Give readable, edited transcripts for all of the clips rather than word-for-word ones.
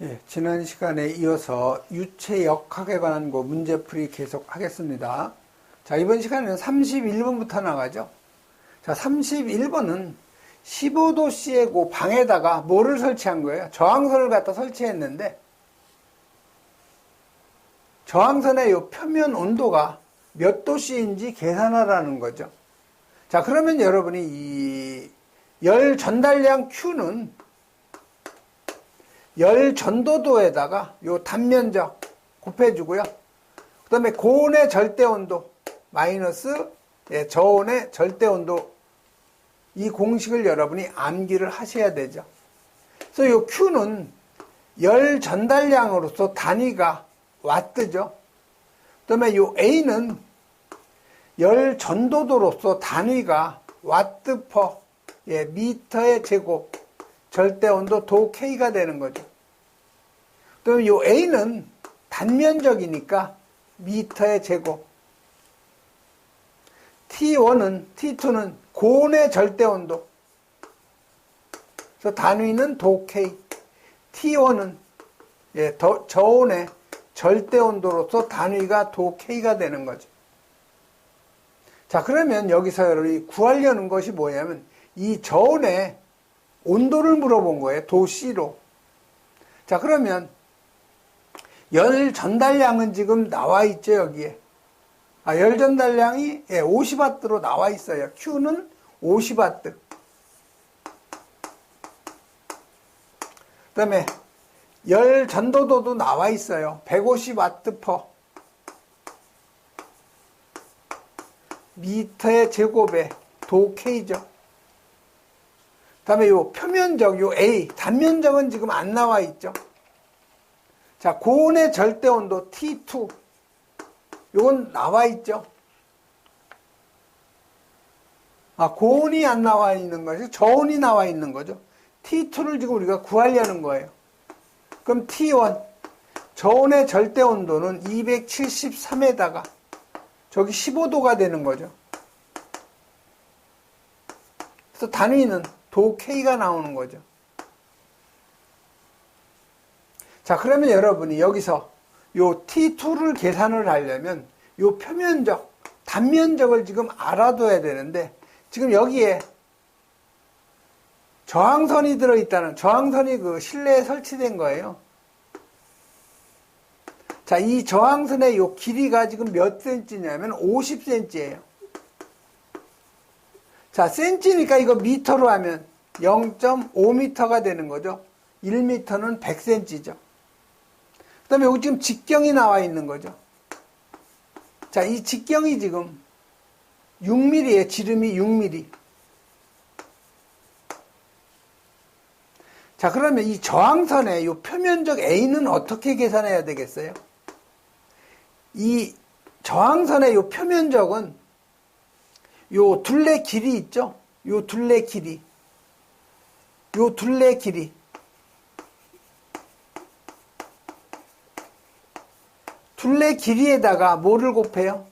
예, 지난 시간에 이어서 유체역학에 관한 거 문제풀이 계속 하겠습니다. 자, 이번 시간에는 31번부터 나가죠. 자, 31번은 15도씨의 그 방에다가 뭐를 설치한 거예요? 저항선을 갖다 설치했는데, 저항선의 요 표면 온도가 몇 도씨인지 계산하라는 거죠. 자, 그러면 여러분이 이 열 전달량 Q는 열 전도도에다가 요 단면적 곱해주고요. 그 다음에 고온의 절대온도 마이너스 저온의 절대온도, 이 공식을 여러분이 암기를 하셔야 되죠. 그래서 요 Q는 열 전달량으로서 단위가 와트죠. 그 다음에 요 A는 열 전도도로서 단위가 와트 퍼 미터의 제곱, 절대온도 도 K가 되는 거죠. 그럼 요 A는 단면적이니까 미터의 제곱, T1은, T2는 고온의 절대온도, 그래서 단위는 도 K, T1은 저온의 절대온도로서 단위가 도 K가 되는 거죠. 자, 그러면 여기서 여러분이 구하려는 것이 뭐냐면 이 저온의 온도를 물어본 거예요. 도 C로. 자, 그러면 열 전달량은 지금 나와 있죠, 여기에. 열 전달량이 50W로 나와 있어요. Q는 50W. 그 다음에 열 전도도도 나와 있어요. 150W 퍼 미터의 제곱에 도 K죠. 그 다음에 요 표면적, 요 A, 단면적은 지금 안 나와 있죠. 자, 고온의 절대온도 T2. 요건 나와 있죠. 고온이 안 나와 있는 것이 저온이 나와 있는 거죠. T2를 지금 우리가 구하려는 거예요. 그럼 T1, 저온의 절대온도는 273에다가 저기 15도가 되는 거죠. 그래서 단위는 도 K가 나오는 거죠. 자, 그러면 여러분이 여기서 요 T2를 계산을 하려면 요 표면적, 단면적을 지금 알아둬야 되는데, 지금 여기에 저항선이 들어있다는, 저항선이 그 실내에 설치된 거예요. 자, 이 저항선의 요 길이가 지금 몇 센치냐면 50cm예요. 자, 센치니까 이거 미터로 하면 0.5m가 되는 거죠. 1m는 100cm죠. 그 다음에 여기 지금 직경이 나와 있는 거죠. 자, 이 직경이 지금 6mm에 지름이 6mm. 자, 그러면 이 저항선의 이 표면적 A는 어떻게 계산해야 되겠어요? 이 저항선의 이 표면적은 요 둘레 길이 있죠? 요 둘레 길이. 요 둘레 길이. 둘레 길이에다가 뭐를 곱해요?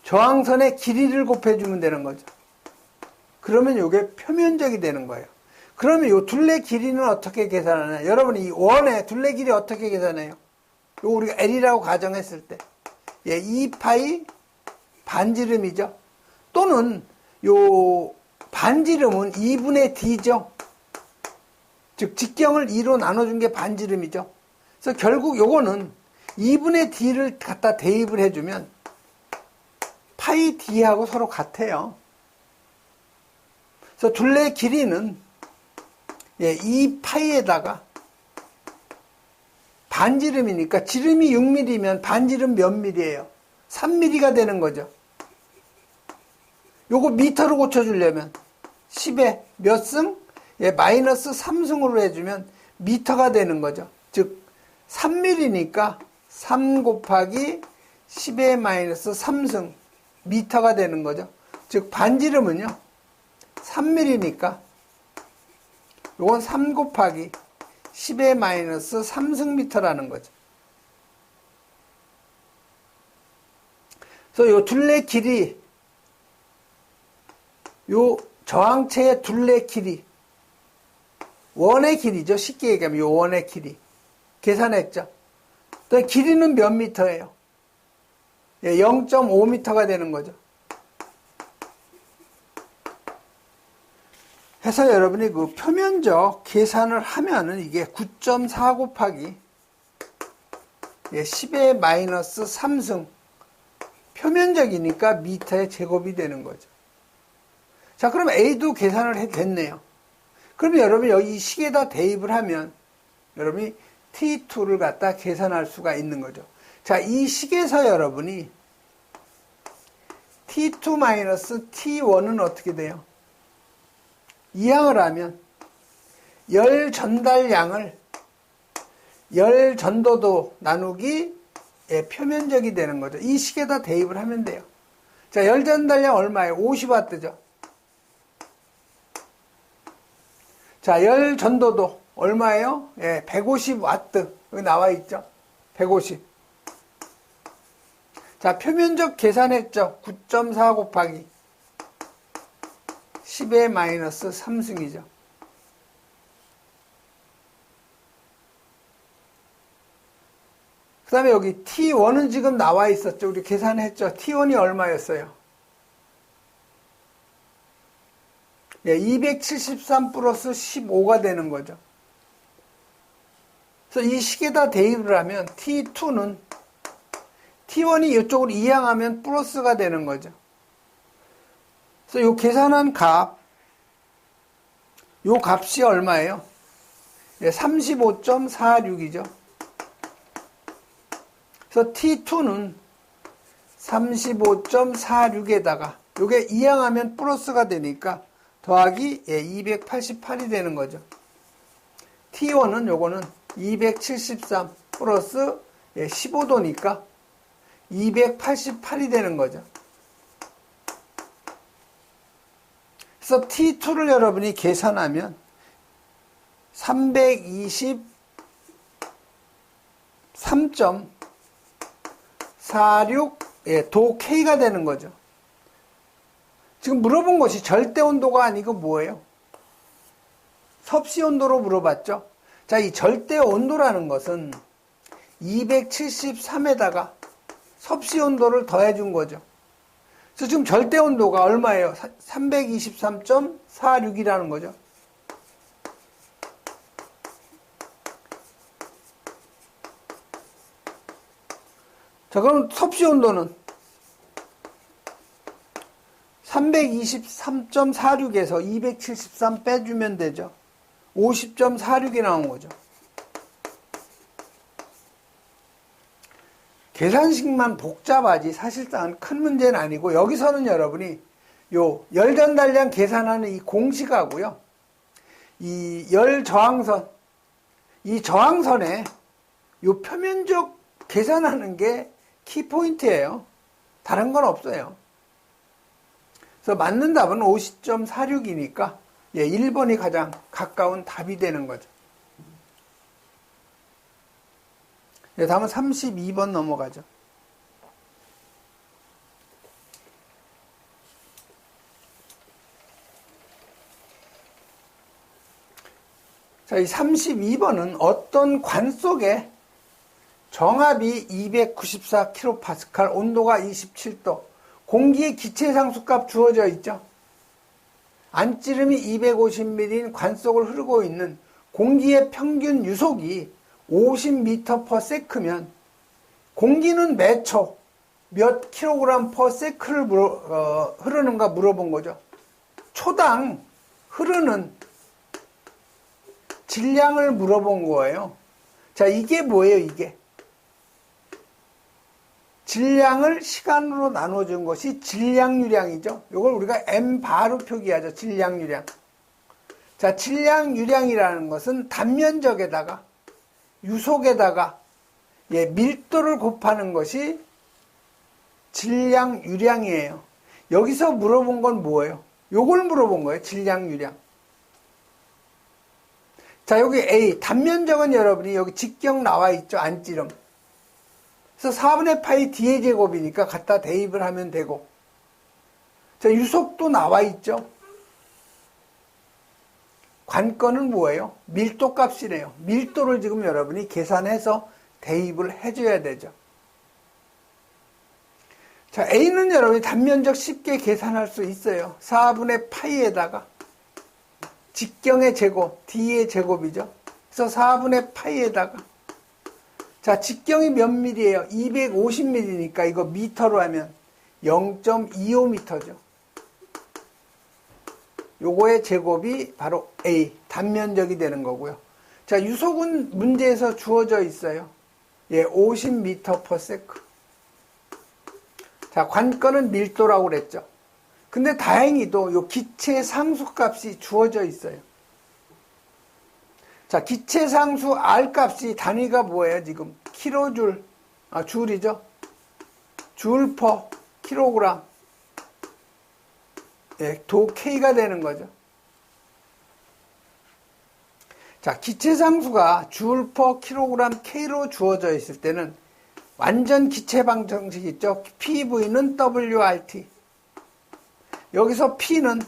저항선의 길이를 곱해주면 되는 거죠. 그러면 요게 표면적이 되는 거예요. 그러면 요 둘레 길이는 어떻게 계산하냐? 여러분이 이 원의 둘레 길이 어떻게 계산해요? 요 우리가 L이라고 가정했을 때 2파이 반지름이죠. 또는 요 반지름은 2분의 D죠. 즉 직경을 2로 나눠준 게 반지름이죠. 그래서 결국 요거는 2분의 D를 갖다 대입을 해주면 파이 D하고 서로 같아요. 그래서 둘레 길이는 2파이에다가 반지름이니까 지름이 6mm면 반지름 몇 mm예요? 3mm가 되는 거죠. 요거 미터로 고쳐주려면 10에 몇 승? 마이너스 3승으로 해주면 미터가 되는 거죠. 즉 3mm니까 3 곱하기 10의 마이너스 3승 미터가 되는 거죠. 즉 반지름은요 3mm니까 요건 3 곱하기 10의 마이너스 3승미터라는 거죠. 그래서 요 둘레 길이 요 저항체의 둘레 길이, 원의 길이죠. 쉽게 얘기하면 이 원의 길이 계산했죠. 또 길이는 몇 미터예요? 0.5m가 되는 거죠. 해서 여러분이 그 표면적 계산을 하면은 이게 9.4 곱하기 10의 마이너스 3승, 표면적이니까 미터의 제곱이 되는 거죠. 자, 그럼 A도 계산을 해도 됐네요. 그러면 여러분이 여기 이 식에다 대입을 하면 여러분이 T2를 갖다 계산할 수가 있는 거죠. 자, 이 식에서 여러분이 T2-T1은 어떻게 돼요? 이항을 하면 열 전달량을 열 전도도 나누기 표면적이 되는 거죠. 이 식에다 대입을 하면 돼요. 자, 열 전달량 얼마예요? 50W죠. 자, 열 전도도 얼마예요? 150W. 여기 나와 있죠? 150. 자, 표면적 계산했죠? 9.4 곱하기 10의 마이너스 3승이죠. 그 다음에 여기 T1은 지금 나와 있었죠. 우리 계산했죠. T1이 얼마였어요? 273 플러스 15가 되는 거죠. 그래서 이 식에다 대입을 하면 T2는 T1이 이쪽으로 이항하면 플러스가 되는 거죠. 그래서 이 계산한 값, 이 값이 얼마예요? 35.46이죠. 그래서 T2는 35.46에다가 이게 이항하면 플러스가 되니까 더하기 288이 되는 거죠. T1은 요거는 273 플러스 15도니까 288이 되는 거죠. 그래서 T2를 여러분이 계산하면 323.46 도 K가 되는 거죠. 지금 물어본 것이 절대 온도가 아니고 뭐예요? 섭씨 온도로 물어봤죠. 자, 이 절대 온도라는 것은 273에다가 섭씨 온도를 더해 준 거죠. 그래서 지금 절대 온도가 얼마예요? 323.46이라는 거죠. 자, 그럼 섭씨 온도는 323.46에서 273 빼주면 되죠. 50.46이 나온 거죠. 계산식만 복잡하지 사실상 큰 문제는 아니고, 여기서는 여러분이 요 열 전달량 계산하는 이 공식하고요, 이 열 저항선, 이 저항선에 요 표면적 계산하는 게 키포인트예요. 다른 건 없어요. 그래서 맞는 답은 50.46이니까 1번이 가장 가까운 답이 되는 거죠. 다음은 32번 넘어가죠. 자, 이 32번은 어떤 관 속에 정압이 294kPa, 온도가 27도, 공기의 기체 상수값 주어져 있죠. 안찌름이 250ml인 관 속을 흐르고 있는 공기의 평균 유속이 50m/s면 공기는 몇 초, 몇 kg/s를 흐르는가 물어본 거죠. 초당 흐르는 질량을 물어본 거예요. 자, 이게 뭐예요, 이게? 질량을 시간으로 나눠준 것이 질량유량이죠. 이걸 우리가 m바로 표기하죠. 질량유량. 자, 질량유량이라는 것은 단면적에다가 유속에다가 밀도를 곱하는 것이 질량유량이에요. 여기서 물어본 건 뭐예요? 요걸 물어본 거예요. 질량유량. 자, 여기 A, 단면적은 여러분이 여기 직경 나와 있죠. 안찌름. 그래서 4분의 파이 D의 제곱이니까 갖다 대입을 하면 되고. 자, 유속도 나와 있죠. 관건은 뭐예요? 밀도 값이래요. 밀도를 지금 여러분이 계산해서 대입을 해줘야 되죠. 자, A는 여러분이 단면적 쉽게 계산할 수 있어요. 4분의 파이에다가 직경의 제곱, D의 제곱이죠. 그래서 4분의 파이에다가 자, 직경이 몇 밀이에요? 250mm니까 이거 미터로 하면 0.25m죠. 요거의 제곱이 바로 A, 단면적이 되는 거고요. 자, 유속은 문제에서 주어져 있어요. 예, 50m/s. 자, 관건은 밀도라고 그랬죠. 근데 다행히도 요 기체 상수값이 주어져 있어요. 자, 기체 상수 R 값이 단위가 뭐예요, 지금? 킬로줄, 줄이죠? 줄 퍼 킬로그램. 예, 도 K가 되는 거죠. 자, 기체 상수가 줄 퍼 킬로그램 K로 주어져 있을 때는 완전 기체 방정식 있죠? PV는 WRT. 여기서 P는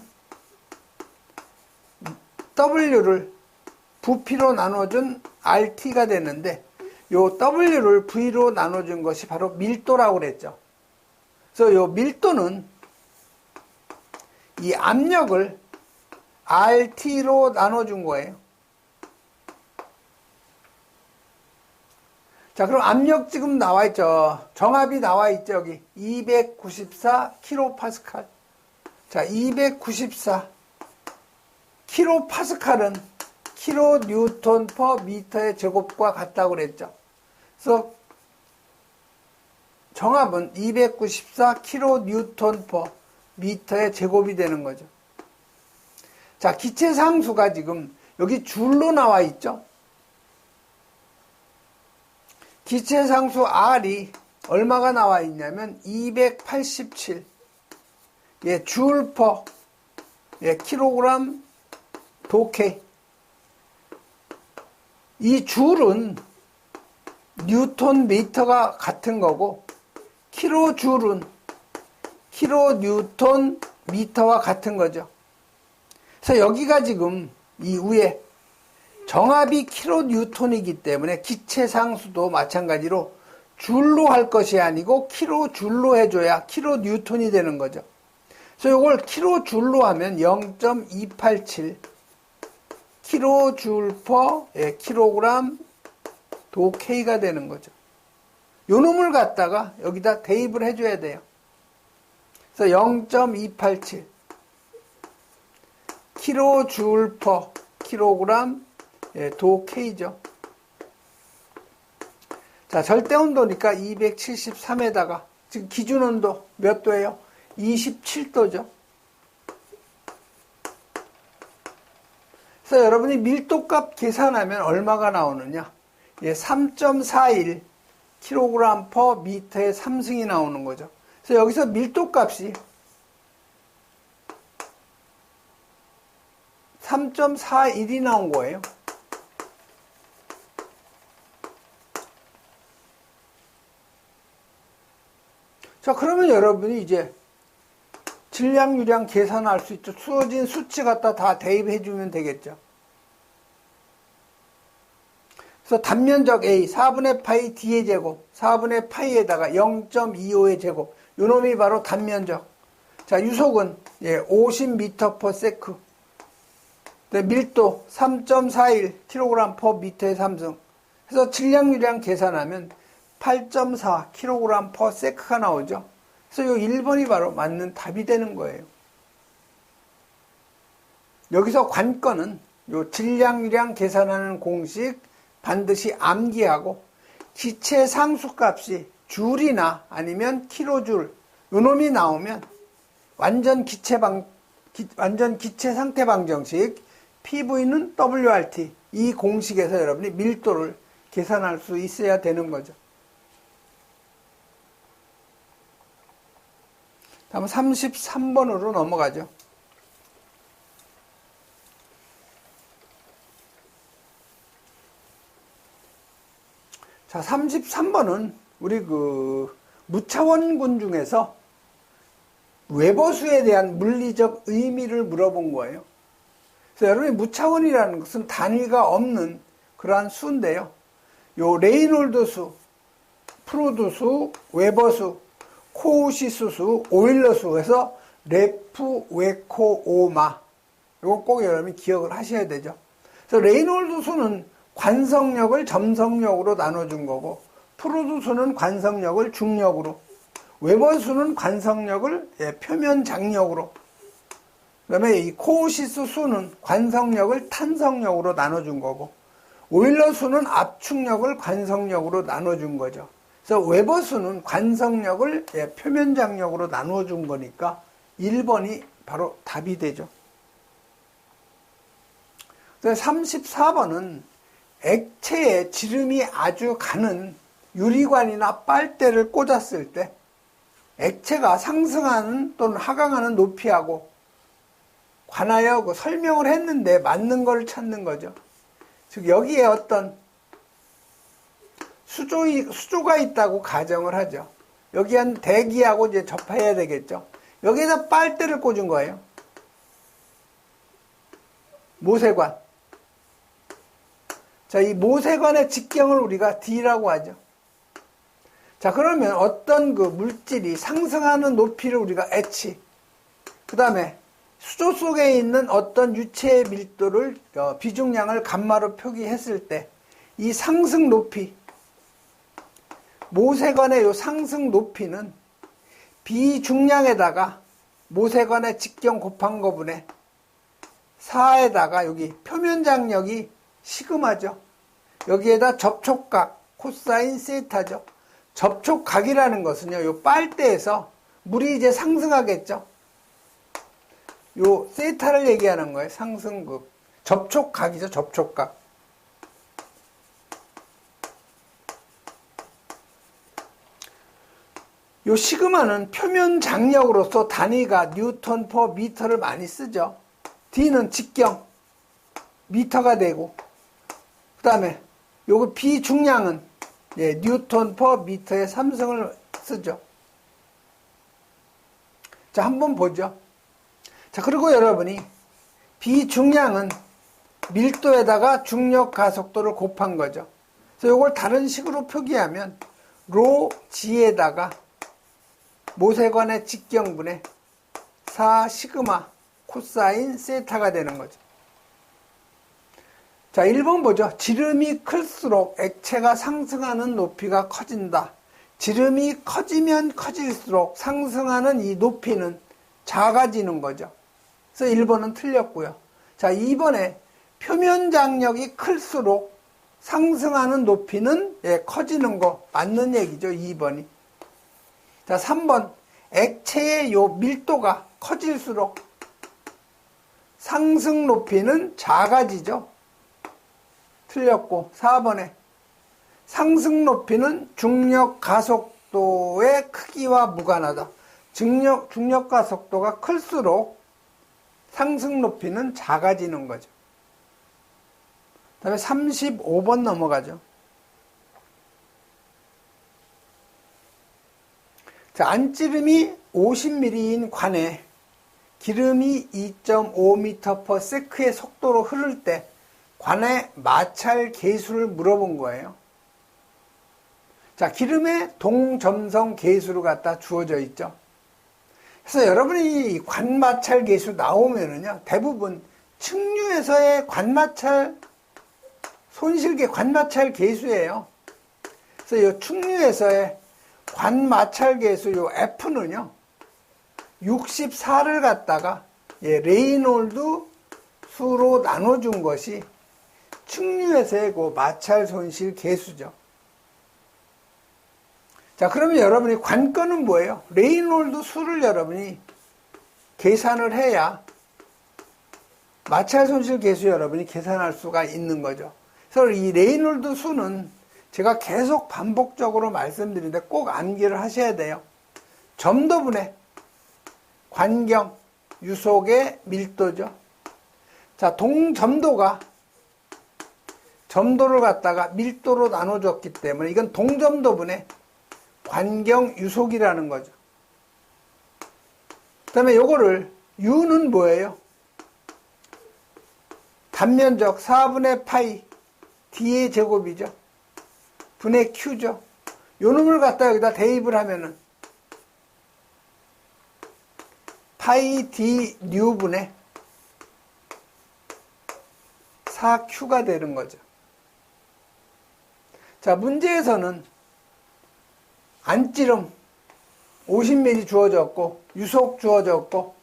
W를 부피로 나눠준 RT가 되는데 요 W를 V로 나눠준 것이 바로 밀도라고 그랬죠. 그래서 요 밀도는 이 압력을 RT로 나눠준 거예요. 자, 그럼 압력 지금 나와 있죠. 정압이 나와 있죠. 여기 294 kPa. 자, 294 kPa는 킬로뉴턴 퍼 미터의 제곱과 같다고 그랬죠. 그래서 정압은 294 킬로뉴턴 퍼 미터의 제곱이 되는 거죠. 자, 기체 상수가 지금 여기 줄로 나와 있죠. 기체 상수 R이 얼마가 나와 있냐면 287 예, 줄 퍼 예, 킬로그램 도케. 이 줄은 뉴턴 미터가 같은 거고 킬로줄은 킬로 뉴턴 미터와 같은 거죠. 그래서 여기가 지금 이 위에 정압이 킬로 뉴턴이기 때문에 기체 상수도 마찬가지로 줄로 할 것이 아니고 킬로 줄로 해줘야 킬로 뉴턴이 되는 거죠. 그래서 이걸 킬로 줄로 하면 0.287 킬로 줄 퍼 킬로그램 도 K가 되는 거죠. 요 놈을 갖다가 여기다 대입을 해줘야 돼요. 그래서 0.287 킬로 줄 퍼 킬로그램 도 K죠. 자, 절대 온도니까 273에다가 지금 기준 온도 몇 도예요? 27도죠. 그래서 여러분이 밀도값 계산하면 얼마가 나오느냐? 3.41 kg per 미터의 3승이 나오는 거죠. 그래서 여기서 밀도값이 3.41이 나온 거예요. 자, 그러면 여러분이 이제 질량, 유량 계산할 수 있죠. 주어진 수치 갖다 다 대입해 주면 되겠죠. 그래서 단면적 A 4분의 파이 D의 제곱 4분의 파이에다가 0.25의 제곱 요 놈이 바로 단면적. 자, 유속은 50m/s. 밀도 3.41 kg per 미터의 3승. 그래서 질량, 유량 계산하면 8.4 kg per s가 나오죠. 그래서 이 1번이 바로 맞는 답이 되는 거예요. 여기서 관건은 요 질량, 유량 계산하는 공식 반드시 암기하고 기체 상수값이 줄이나 아니면 킬로줄 요 놈이 나오면 완전 기체 상태 방정식 PV는 WRT 이 공식에서 여러분이 밀도를 계산할 수 있어야 되는 거죠. 다음 33번으로 넘어가죠. 자, 33번은 우리 무차원군 중에서 외보수에 대한 물리적 의미를 물어본 거예요. 그래서 여러분이 무차원이라는 것은 단위가 없는 그러한 수인데요. 요 레이놀드 수, 프루드 수, 웨버 수, 코우시스 수, 오일러 수에서 레프, 웨코, 오마. 요거 꼭 여러분이 기억을 하셔야 되죠. 그래서 레이놀드 수는 관성력을 점성력으로 나눠준 거고, 프루드 수는 관성력을 중력으로, 웨버 수는 관성력을 표면 장력으로, 그 다음에 이 코우시스 수는 관성력을 탄성력으로 나눠준 거고, 오일러 수는 압축력을 관성력으로 나눠준 거죠. 그래서 웨버 수는 관성력을 표면 장력으로 나눠준 거니까 1번이 바로 답이 되죠. 34번은 액체에 지름이 아주 가는 유리관이나 빨대를 꽂았을 때 액체가 상승하는 또는 하강하는 높이하고 관하여 그 설명을 했는데 맞는 걸 찾는 거죠. 즉 여기에 어떤 수조가 있다고 가정을 하죠. 여기 한 대기하고 이제 접해야 되겠죠. 여기에다 빨대를 꽂은 거예요. 모세관. 자, 이 모세관의 직경을 우리가 D라고 하죠. 자, 그러면 어떤 그 물질이 상승하는 높이를 우리가 H, 그 다음에 수조 속에 있는 어떤 유체의 밀도를 비중량을 감마로 표기했을 때 이 상승 높이, 모세관의 요 상승 높이는 비중량에다가 모세관의 직경 곱한 거분에 4에다가 여기 표면 장력이 시그마죠. 여기에다 접촉각 코사인 세타죠. 접촉각이라는 것은요, 요 빨대에서 물이 이제 상승하겠죠. 요 세타를 얘기하는 거예요. 상승극. 접촉각이죠. 접촉각. 요 시그마는 표면 장력으로서 단위가 뉴턴 퍼 미터를 많이 쓰죠. D는 직경 미터가 되고, 그 다음에 요거 비중량은 뉴턴 퍼 미터의 3승을 쓰죠. 자, 한번 보죠. 자, 그리고 여러분이 비중량은 밀도에다가 중력 가속도를 곱한 거죠. 그래서 이걸 다른 식으로 표기하면 로 G에다가 모세관의 직경분의 4 시그마 코사인 세타가 되는 거죠. 자, 1번 보죠. 지름이 클수록 액체가 상승하는 높이가 커진다. 지름이 커지면 커질수록 상승하는 이 높이는 작아지는 거죠. 그래서 1번은 틀렸고요. 자, 2번에 표면 장력이 클수록 상승하는 높이는 커지는 거 맞는 얘기죠. 2번이. 자, 3번 액체의 요 밀도가 커질수록 상승 높이는 작아지죠. 틀렸고, 4번에 상승 높이는 중력 가속도의 크기와 무관하다. 중력 가속도가 클수록 상승 높이는 작아지는 거죠. 그 다음에 35번 넘어가죠. 자, 안지름이 50mm인 관에 기름이 2.5m/s의 속도로 흐를 때 관의 마찰 계수를 물어본 거예요. 자, 기름의 동점성 계수를 갖다 주어져 있죠. 그래서 여러분이 관마찰 계수 나오면은요, 대부분 측류에서의 관마찰, 손실계 관마찰 계수예요. 그래서 이 측류에서의 관마찰 계수, 요 F는요, 64를 갖다가 레이놀드 수로 나눠준 것이 측류에서의 그 마찰 손실 계수죠. 자, 그러면 여러분이 관건은 뭐예요? 레이놀드 수를 여러분이 계산을 해야 마찰 손실 계수 여러분이 계산할 수가 있는 거죠. 그래서 이 레이놀드 수는 제가 계속 반복적으로 말씀드리는데 꼭 암기를 하셔야 돼요. 점도분의 관경, 유속의 밀도죠. 자, 동점도가 점도를 갖다가 밀도로 나눠줬기 때문에 이건 동점도분의 관경 유속이라는 거죠. 그 다음에 요거를 U는 뭐예요? 단면적 4분의 파이 D의 제곱이죠. 분의 Q죠. 요 놈을 갖다 여기다 대입을 하면은 파이 D 뉴분의 4Q가 되는 거죠. 자, 문제에서는 안찌름 50mm 주어졌고 유속 주어졌고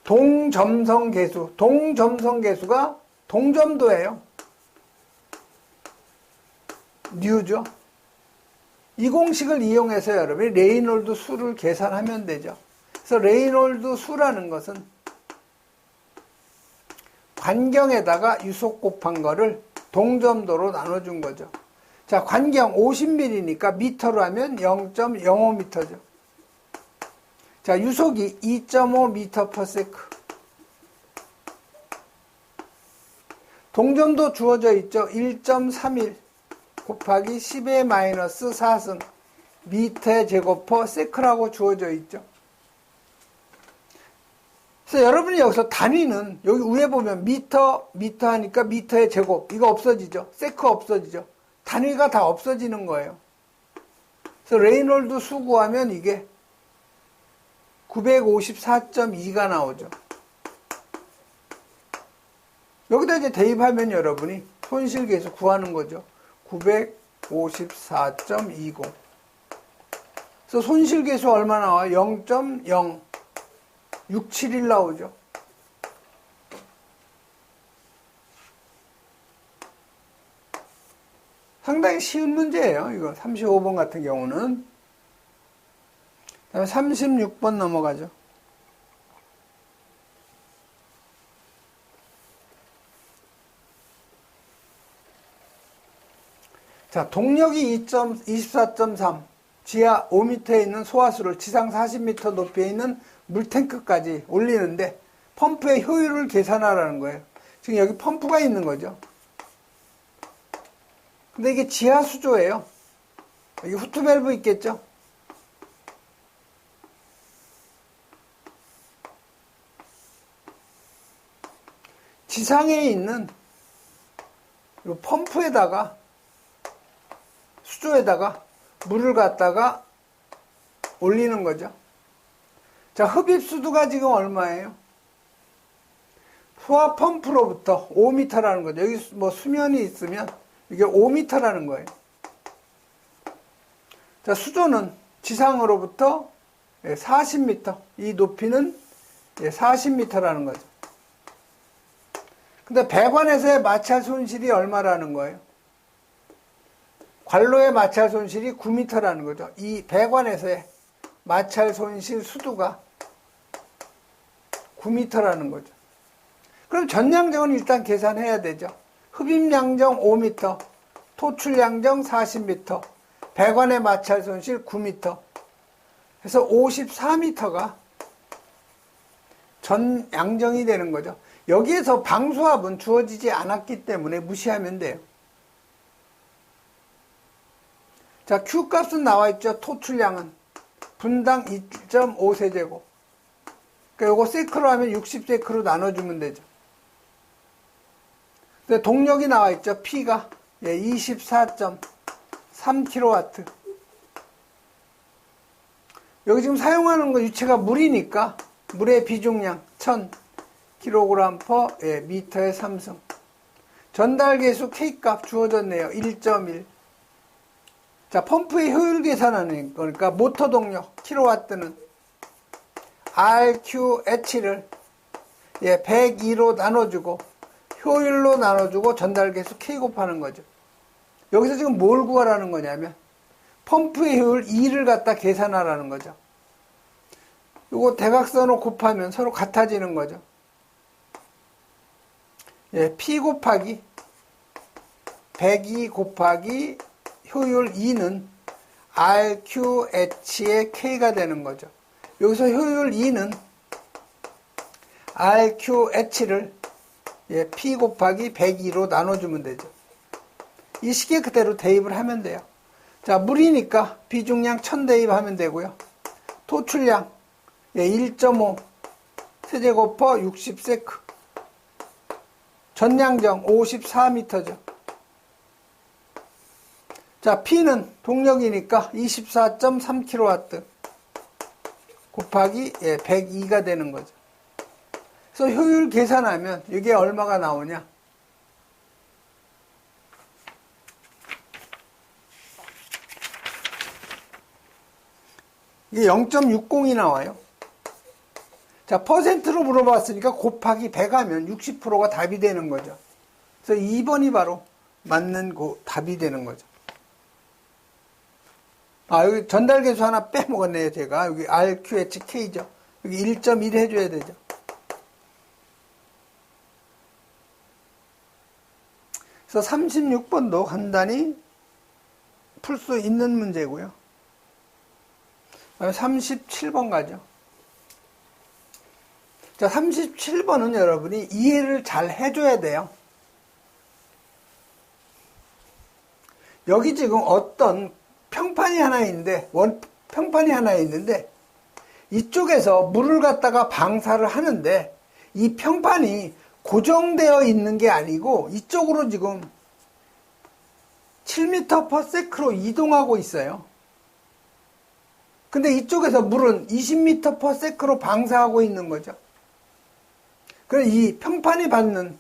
동점성 개수가 동점도예요. 뉴죠. 이 공식을 이용해서 여러분이 레이놀드 수를 계산하면 되죠. 그래서 레이놀드 수라는 것은 관경에다가 유속 곱한 거를 동점도로 나눠준 거죠. 자, 관경 50mm니까 미터로 하면 0.05m죠. 자, 유속이 2.5m/s. 동점도 주어져 있죠. 1.31 곱하기 10의 마이너스 4승 미터 제곱/s 세크라고 주어져 있죠. 그래서 여러분이 여기서 단위는 여기 위에 보면 미터 하니까 미터의 제곱 이거 없어지죠. 세크 없어지죠. 단위가 다 없어지는 거예요. 그래서 레이놀드 수 구하면 이게 954.2가 나오죠. 여기다 이제 대입하면 여러분이 손실계수 구하는 거죠. 954.20. 그래서 손실계수 얼마 나와요? 0.0671 나오죠. 상당히 쉬운 문제예요. 이거 35번 같은 경우는. 그다음에 36번 넘어가죠. 자, 동력이 24.3, 지하 5m에 있는 소화수를 지상 40m 높이에 있는 물탱크까지 올리는데 펌프의 효율을 계산하라는 거예요. 지금 여기 펌프가 있는 거죠. 근데 이게 지하 수조예요. 여기 후트 밸브 있겠죠? 지상에 있는 이 펌프에다가 수조에다가 물을 갖다가 올리는 거죠. 자, 흡입수도가 지금 얼마예요? 소화 펌프로부터 5m라는 거죠. 여기 뭐 수면이 있으면 이게 5m라는 거예요. 자, 수조는 지상으로부터 40m, 이 높이는 40m라는 거죠. 근데 배관에서의 마찰 손실이 얼마라는 거예요? 관로의 마찰 손실이 9m라는 거죠. 이 배관에서의 마찰 손실 수두가 9m라는 거죠. 그럼 전량정은 일단 계산해야 되죠. 흡입량정 5m, 토출량정 40m, 배관의 마찰 손실 9m. 그래서 54m가 전양정이 되는 거죠. 여기에서 방수압은 주어지지 않았기 때문에 무시하면 돼요. 자, Q값은 나와 있죠. 토출량은 분당 2.5세제곱. 그러니까 요거 세크로 하면 60세크로 나눠주면 되죠. 근데 동력이 나와 있죠. P가 24.3kW. 여기 지금 사용하는 거 유체가 물이니까 물의 비중량 1000kg/m에 3승. 전달계수 K값 주어졌네요. 1.1. 자, 펌프의 효율 계산하는 거니까 모터 동력 킬로와트는 RQH를 102로 나눠주고 효율로 나눠주고 전달계수 K 곱하는 거죠. 여기서 지금 뭘 구하라는 거냐면 펌프의 효율 2를 갖다 계산하라는 거죠. 이거 대각선으로 곱하면 서로 같아지는 거죠. P 곱하기 102 곱하기 효율 2는 RQH의 K가 되는 거죠. 여기서 효율 2는 RQH를 P 곱하기 102로 나눠주면 되죠. 이 식에 그대로 대입을 하면 돼요. 자, 물이니까 비중량 1000 대입하면 되고요. 토출량 1.5 세제곱퍼 60세크. 전량정 54m죠. 자, P는 동력이니까 24.3kW 곱하기 102가 되는 거죠. 그래서 효율 계산하면 이게 얼마가 나오냐? 이게 0.60이 나와요. 자, 퍼센트로 물어봤으니까 곱하기 100 하면 60%가 답이 되는 거죠. 그래서 2번이 바로 맞는 답이 되는 거죠. 아, 여기 전달계수 하나 빼먹었네요, 제가. 여기 RQHK죠. 여기 1.1 해줘야 되죠. 그래서 36번도 간단히 풀 수 있는 문제고요. 37번 가죠. 자, 37번은 여러분이 이해를 잘 해줘야 돼요. 여기 지금 어떤 평판이 하나 있는데, 평판이 하나 있는데, 이쪽에서 물을 갖다가 방사를 하는데, 이 평판이 고정되어 있는 게 아니고, 이쪽으로 지금 7m/s로 이동하고 있어요. 근데 이쪽에서 물은 20m/s로 방사하고 있는 거죠. 그래서 이 평판이 받는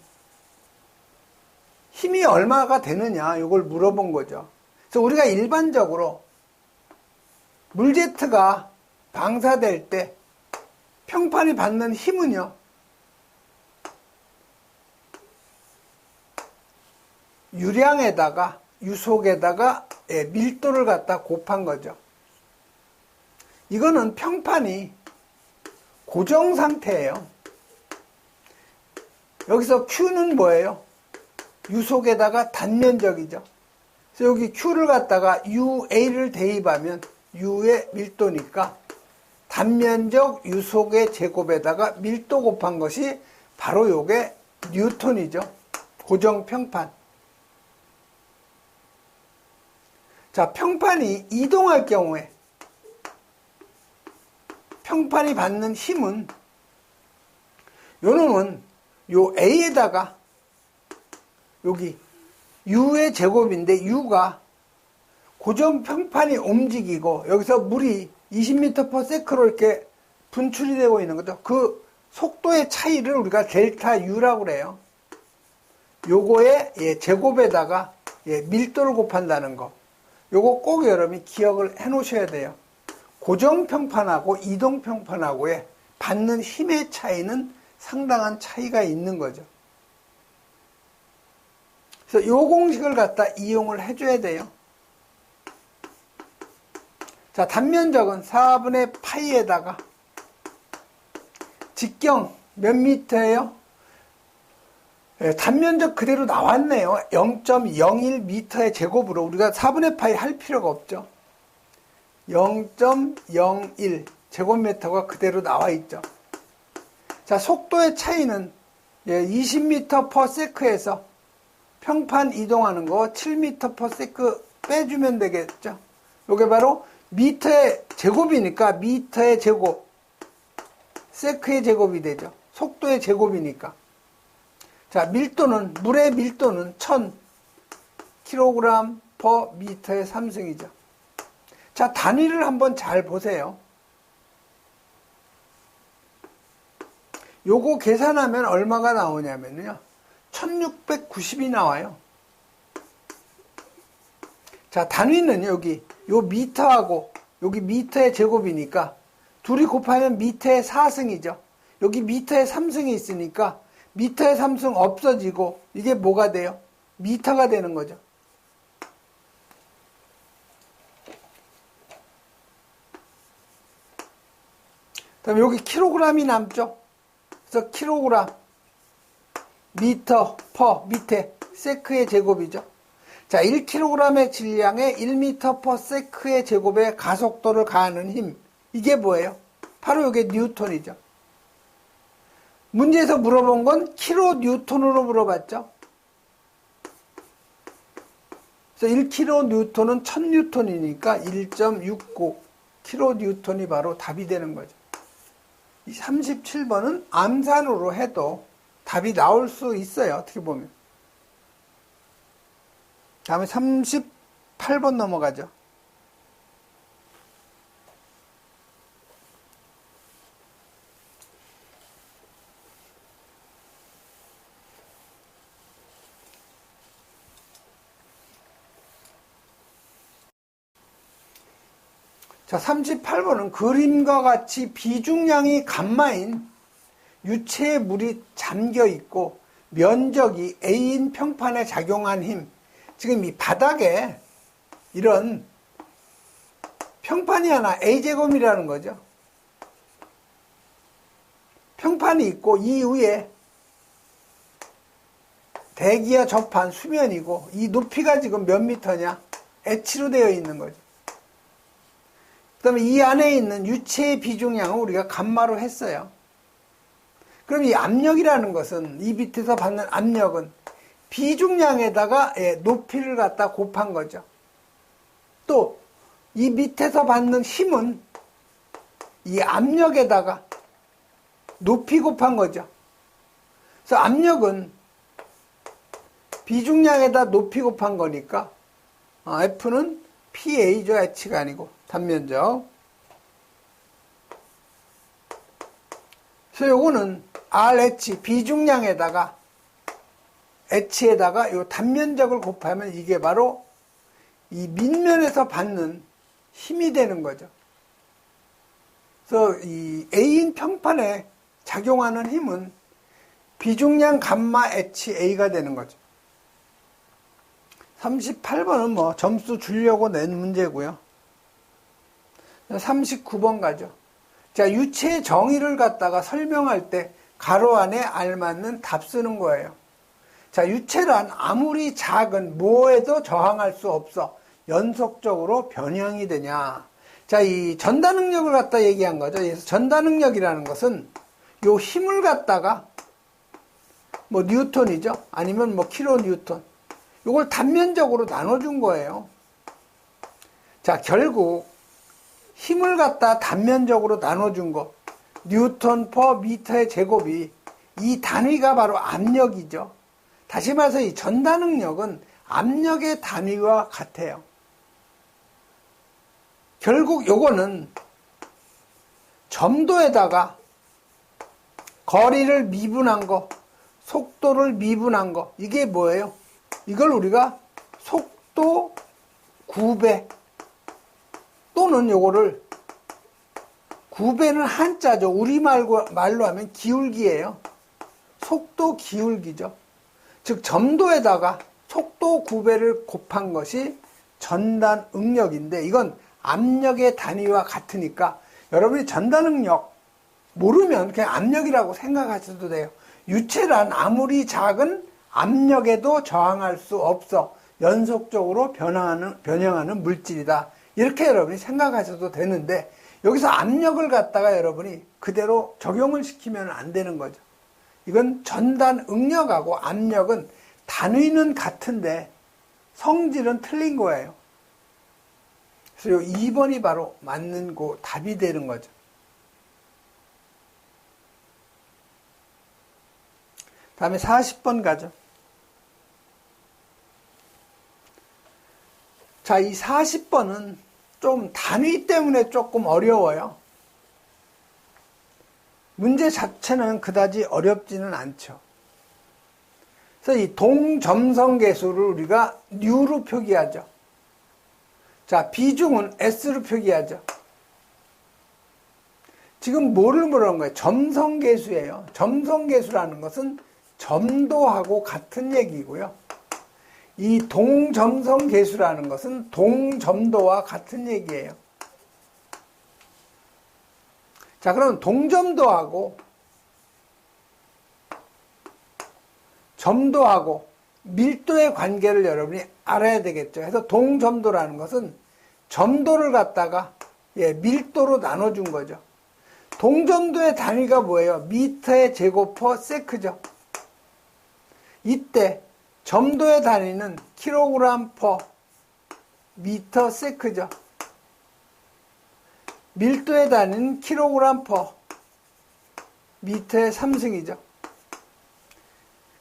힘이 얼마가 되느냐, 이걸 물어본 거죠. 그래서 우리가 일반적으로 물제트가 방사될 때 평판이 받는 힘은요, 유량에다가 유속에다가 밀도를 갖다 곱한 거죠. 이거는 평판이 고정 상태예요. 여기서 Q는 뭐예요? 유속에다가 단면적이죠. 그래서 여기 Q를 갖다가 UA를 대입하면 U의 밀도니까 단면적 유속의 제곱에다가 밀도 곱한 것이 바로 요게 뉴턴이죠. 고정 평판. 자, 평판이 이동할 경우에 평판이 받는 힘은 요 놈은 요 A에다가 여기 U의 제곱인데 U가 고정 평판이 움직이고 여기서 물이 20m/s로 이렇게 분출이 되고 있는 거죠. 그 속도의 차이를 우리가 델타 U라고 그래요. 요거의 제곱에다가 밀도를 곱한다는 거. 요거 꼭 여러분이 기억을 해 놓으셔야 돼요. 고정 평판하고 이동 평판하고의 받는 힘의 차이는 상당한 차이가 있는 거죠. 그래서 요 공식을 갖다 이용을 해줘야 돼요. 자, 단면적은 4분의 파이에다가 직경 몇 미터예요? 단면적 그대로 나왔네요. 0.01m의 제곱으로 우리가 4분의 파이 할 필요가 없죠. 0.01 제곱미터가 그대로 나와 있죠. 자, 속도의 차이는 20m/s에서 평판 이동하는 거 7m/s 빼주면 되겠죠. 이게 바로 미터의 제곱이니까 미터의 제곱, 세크의 제곱이 되죠. 속도의 제곱이니까. 자, 밀도는, 물의 밀도는 1000kg/m의 3승이죠. 자, 단위를 한번 잘 보세요. 요거 계산하면 얼마가 나오냐면요. 1690이 나와요. 자, 단위는 여기, 요 미터하고, 여기 미터의 제곱이니까, 둘이 곱하면 미터의 4승이죠. 여기 미터의 3승이 있으니까, 미터의 3승 없어지고, 이게 뭐가 돼요? 미터가 되는 거죠. 그다음에 여기 킬로그램이 남죠. 그래서 킬로그램, 미터, 퍼, 밑에 세크의 제곱이죠. 자, 1kg의 질량에 1m/s의 제곱에 가속도를 가하는 힘. 이게 뭐예요? 바로 이게 뉴턴이죠. 문제에서 물어본 건 킬로뉴턴으로 물어봤죠. 그래서 1kN은 1000N이니까 1.69 킬로뉴턴이 바로 답이 되는 거죠. 이 37번은 암산으로 해도 답이 나올 수 있어요. 어떻게 보면. 다음에 38번 넘어가죠. 자, 38번은 그림과 같이 비중량이 감마인 유체에 물이 잠겨 있고 면적이 A인 평판에 작용한 힘. 지금 이 바닥에 이런 평판이 하나 A제곱이라는 거죠. 평판이 있고 이 위에 대기와 접한 수면이고 이 높이가 지금 몇 미터냐? H로 되어 있는 거죠. 그 다음에 이 안에 있는 유체의 비중량을 우리가 감마로 했어요. 그럼 이 압력이라는 것은 이 밑에서 받는 압력은 비중량에다가 높이를 갖다 곱한 거죠. 또 이 밑에서 받는 힘은 이 압력에다가 높이 곱한 거죠. 그래서 압력은 비중량에다 높이 곱한 거니까 F는 PA죠. H가 아니고 단면적. 그래서 요거는 RH 비중량에다가 H에다가 요 단면적을 곱하면 이게 바로 이 밑면에서 받는 힘이 되는 거죠. 그래서 이 A인 평판에 작용하는 힘은 비중량 감마 HA가 되는 거죠. 38번은 뭐 점수 주려고 낸 문제고요. 39번 가죠. 자, 유체의 정의를 갖다가 설명할 때 가로 안에 알맞는 답 쓰는 거예요. 자, 유체란 아무리 작은 뭐에도 저항할 수 없어 연속적으로 변형이 되냐. 자, 이 전다능력을 갖다 얘기한 거죠. 그래서 전다능력이라는 것은 요 힘을 갖다가 뭐 뉴턴이죠. 아니면 뭐 킬로 뉴턴. 요걸 단면적으로 나눠준 거예요. 자, 결국 힘을 갖다 단면적으로 나눠준 거 뉴턴 퍼 미터의 제곱이 이 단위가 바로 압력이죠. 다시 말해서 이 전다능력은 압력의 단위와 같아요. 결국 요거는 점도에다가 거리를 미분한 거, 속도를 미분한 거, 이게 뭐예요? 이걸 우리가 속도 9배 또는 요거를 9배는 한자죠. 우리말로 하면 기울기예요. 속도 기울기죠. 즉 점도에다가 속도 9배를 곱한 것이 전단응력인데 이건 압력의 단위와 같으니까 여러분이 전단응력 모르면 그냥 압력이라고 생각하셔도 돼요. 유체란 아무리 작은 압력에도 저항할 수 없어 연속적으로 변형하는 물질이다. 이렇게 여러분이 생각하셔도 되는데 여기서 압력을 갖다가 여러분이 그대로 적용을 시키면 안 되는 거죠. 이건 전단응력하고 압력은 단위는 같은데 성질은 틀린 거예요. 그래서 2번이 바로 맞는 거 답이 되는 거죠. 다음에 40번 가죠. 자, 이 40번은 좀 단위 때문에 조금 어려워요. 문제 자체는 그다지 어렵지는 않죠. 그래서 이 동점성계수를 우리가 U로 표기하죠. 자, 비중은 S로 표기하죠. 지금 뭐를 물어보는 거예요? 점성계수예요. 점성계수라는 것은 점도하고 같은 얘기고요. 이 동점성계수라는 것은 동점도와 같은 얘기예요. 자, 그럼 동점도하고 점도하고 밀도의 관계를 여러분이 알아야 되겠죠. 그래서 동점도라는 것은 점도를 갖다가 밀도로 나눠준 거죠. 동점도의 단위가 뭐예요? 미터의 제곱 퍼 세크죠. 이때 점도의 단위는 킬로그램 퍼 미터 세크죠. 밀도의 단위는 킬로그램 퍼 미터의 3승이죠.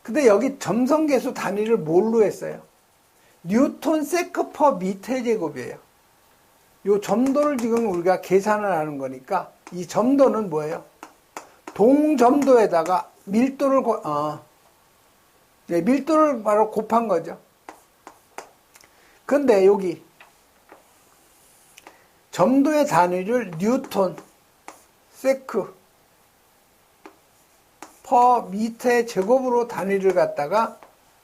근데 여기 점성계수 단위를 뭘로 했어요? 뉴턴 세크 퍼 미터 제곱이에요. 요 점도를 지금 우리가 계산을 하는 거니까 이 점도는 뭐예요? 동점도에다가 밀도를 밀도를 바로 곱한 거죠. 근데 여기 점도의 단위를 뉴턴 세크 퍼 미터의 제곱으로 단위를 갖다가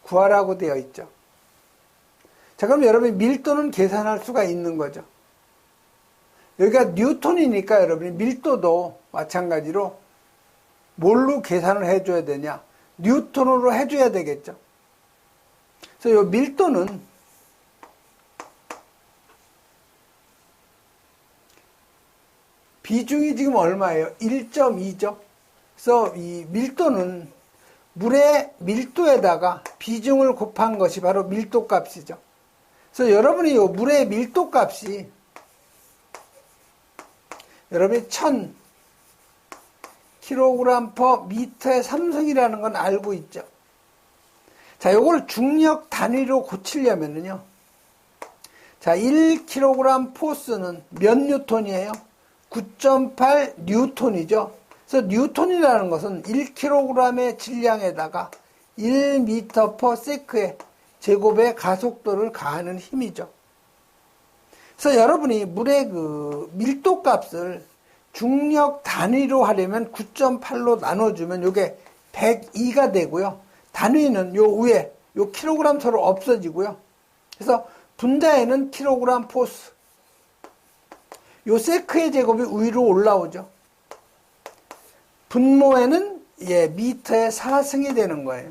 구하라고 되어 있죠. 자, 그럼 여러분이 밀도는 계산할 수가 있는 거죠. 여기가 뉴턴이니까 여러분이 밀도도 마찬가지로 뭘로 계산을 해줘야 되냐? 뉴턴으로 해줘야 되겠죠. 그래서 이 밀도는 비중이 지금 얼마예요? 1.2죠. 그래서 이 밀도는 물의 밀도에다가 비중을 곱한 것이 바로 밀도 값이죠. 그래서 여러분이 이 물의 밀도 값이 여러분이 1000kg per 미터의 삼성이라는 건 알고 있죠. 자, 요걸 중력 단위로 고치려면요. 자, 1kg 포스는 몇 뉴턴이에요? 9.8 뉴턴이죠. 그래서 뉴턴이라는 것은 1kg의 질량에다가 1m per sec의 제곱의 가속도를 가하는 힘이죠. 그래서 여러분이 물의 그 밀도 값을 중력 단위로 하려면 9.8로 나눠주면 이게 102가 되고요. 단위는 요 위에 요 킬로그램 서로 없어지고요. 그래서 분자에는 킬로그램 포스, 요 세크의 제곱이 위로 올라오죠. 분모에는 미터의 4승이 되는 거예요.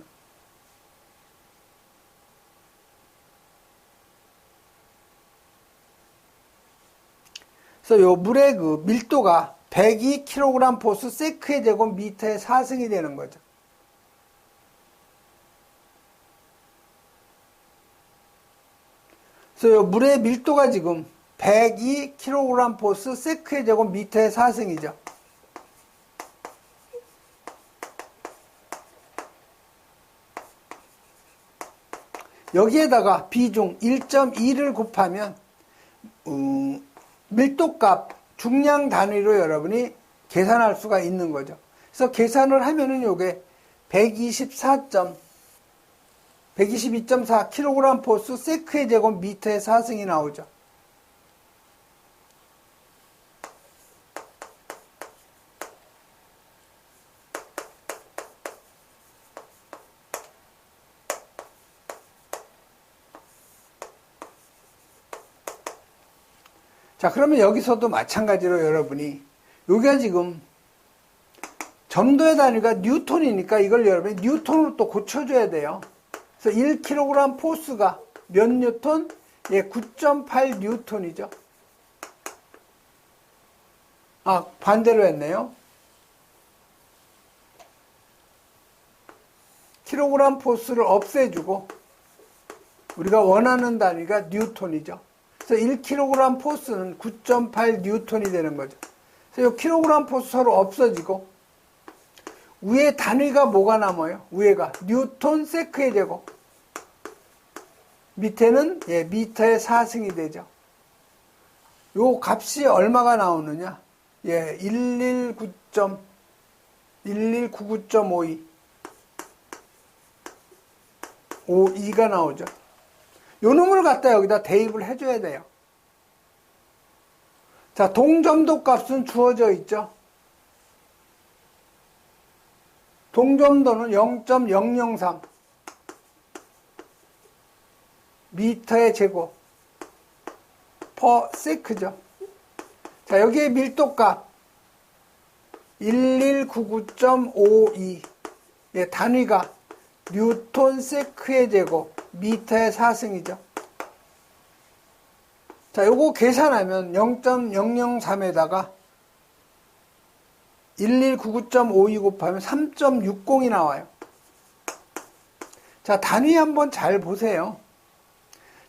그래서 요 물의 그 밀도가 102kg 포스 세크의 제곱 미터의 4승이 되는 거죠. 그래서 요 물의 밀도가 지금 102kg 포스 세크의 제곱 미터의 4승이죠. 여기에다가 비중 1.2를 곱하면 밀도값 중량 단위로 여러분이 계산할 수가 있는 거죠. 그래서 계산을 하면은 요게 122.4kg 포스 세크의 제곱 미터의 4승이 나오죠. 자, 그러면 여기서도 마찬가지로 여러분이 여기가 지금 점도의 단위가 뉴턴이니까 이걸 여러분이 뉴턴으로 또 고쳐줘야 돼요. 그래서 1kg 포스가 몇 뉴턴? 9.8 뉴턴이죠. 아, 반대로 했네요. 킬로그램 포스를 없애주고 우리가 원하는 단위가 뉴턴이죠. 그래서 1kg 포스는 9.8 뉴턴이 되는 거죠. 그래서 이 킬로그램 포스 서로 없어지고 위에 단위가 뭐가 남아요? 위에가 뉴턴 세크의 제곱, 밑에는 미터의 4승이 되죠. 요 값이 얼마가 나오느냐? 1199.52 52가 나오죠. 요 놈을 갖다 여기다 대입을 해줘야 돼요. 자, 동점도 값은 주어져 있죠. 동점도는 0.003 미터의 제곱 퍼 세크죠. 자, 여기에 밀도값 1199.52 단위가 뉴턴 세크의 제곱 미터의 4승이죠. 자, 요거 계산하면 0.003에다가 1199.52 곱하면 3.60이 나와요. 자, 단위 한번 잘 보세요.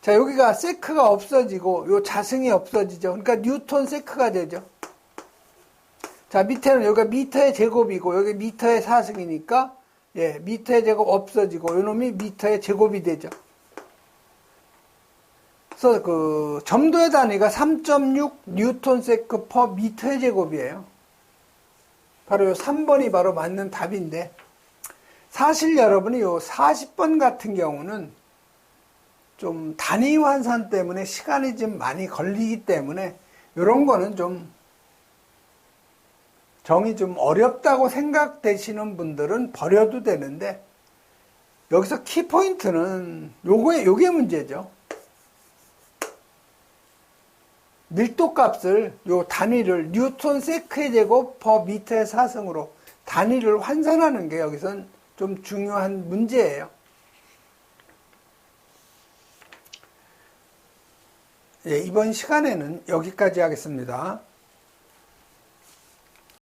자, 여기가 세크가 없어지고 요 자승이 없어지죠. 그러니까 뉴턴 세크가 되죠. 자, 밑에는 여기가 미터의 제곱이고 여기 미터의 4승이니까 예, 미터의 제곱 없어지고 요놈이 미터의 제곱이 되죠. 그래서 그 점도의 단위가 3.6 뉴턴 세크 퍼 미터의 제곱이에요. 바로 요 3번이 바로 맞는 답인데, 사실 여러분이 요 40번 같은 경우는 좀 단위 환산 때문에 시간이 좀 많이 걸리기 때문에 요런 거는 좀 정이 좀 어렵다고 생각되시는 분들은 버려도 되는데, 여기서 키포인트는 요게 문제죠. 밀도 값을, 요 단위를 뉴턴 세크의 제곱 퍼 미터의 사승으로 단위를 환산하는 게 여기선 좀 중요한 문제예요. 예, 이번 시간에는 여기까지 하겠습니다.